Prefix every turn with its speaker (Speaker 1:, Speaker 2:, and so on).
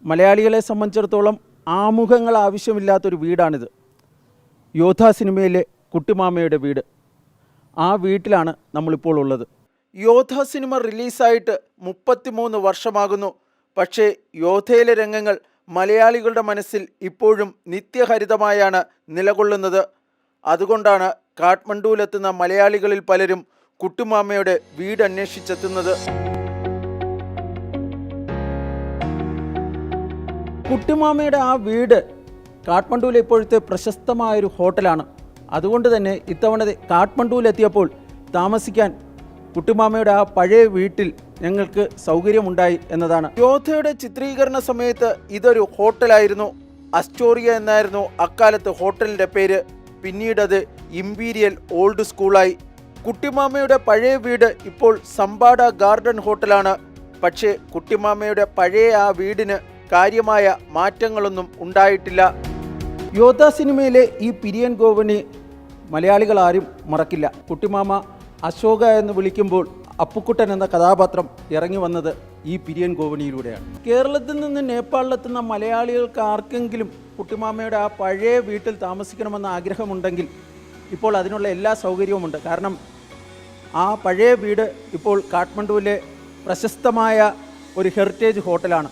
Speaker 1: മലയാളികളെ സംബന്ധിച്ചിടത്തോളം ആമുഖങ്ങൾ ആവശ്യമില്ലാത്തൊരു വീടാണിത്. യോദ്ധ സിനിമയിലെ കുട്ടിമാമയുടെ വീട്. ആ വീട്ടിലാണ് നമ്മളിപ്പോൾ ഉള്ളത്. യോദ്ധ സിനിമ റിലീസായിട്ട് 33 വർഷമാകുന്നു. പക്ഷേ യോദ്ധയിലെ രംഗങ്ങൾ മലയാളികളുടെ മനസ്സിൽ ഇപ്പോഴും നിത്യഹരിതമായാണ് നിലകൊള്ളുന്നത്. അതുകൊണ്ടാണ് കാഠ്മണ്ഡുവിലെത്തുന്ന മലയാളികളിൽ പലരും കുട്ടിമാമയുടെ വീട് അന്വേഷിച്ചെത്തുന്നത്. കുട്ടിമാമയുടെ ആ വീട് കാഠ്മണ്ഡുവിലെ ഇപ്പോഴത്തെ പ്രശസ്തമായൊരു ഹോട്ടലാണ്. അതുകൊണ്ട് തന്നെ ഇത്തവണ കാഠ്മണ്ഡുവിലെത്തിയപ്പോൾ താമസിക്കാൻ കുട്ടിമാമയുടെ ആ പഴയ വീട്ടിൽ ഞങ്ങൾക്ക് സൗകര്യമുണ്ടായി എന്നതാണ്. യോദ്ധയുടെ ചിത്രീകരണ സമയത്ത് ഇതൊരു ഹോട്ടലായിരുന്നു. അസ്റ്റോറിയ എന്നായിരുന്നു അക്കാലത്ത് ഹോട്ടലിൻ്റെ പേര്. പിന്നീടത് ഇമ്പീരിയൽ ഓൾഡ് സ്കൂളായി. കുട്ടിമാമയുടെ പഴയ വീട് ഇപ്പോൾ സമ്പാഡ ഗാർഡൻ ഹോട്ടലാണ്. പക്ഷേ കുട്ടിമാമയുടെ പഴയ ആ വീടിന് കാര്യമായ മാറ്റങ്ങളൊന്നും ഉണ്ടായിട്ടില്ല. യോദ്ധ സിനിമയിലെ ഈ പിരിയൻ ഗോവണി മലയാളികൾ ആരും മറക്കില്ല. കുട്ടിമാമ അശോക എന്ന് വിളിക്കുമ്പോൾ അപ്പുക്കുട്ടൻ എന്ന കഥാപാത്രം ഇറങ്ങി വന്നത് ഈ പിരിയൻ ഗോവണിയിലൂടെയാണ്. കേരളത്തിൽ നിന്ന് നേപ്പാളിലെത്തുന്ന മലയാളികൾക്ക് ആർക്കെങ്കിലും കുട്ടിമാമയുടെ ആ പഴയ വീട്ടിൽ താമസിക്കണമെന്ന ആഗ്രഹമുണ്ടെങ്കിൽ ഇപ്പോൾ അതിനുള്ള എല്ലാ സൗകര്യവുമുണ്ട്. കാരണം ആ പഴയ വീട് ഇപ്പോൾ കാഠ്മണ്ഡുവിലെ പ്രശസ്തമായ ഒരു ഹെറിറ്റേജ് ഹോട്ടലാണ്.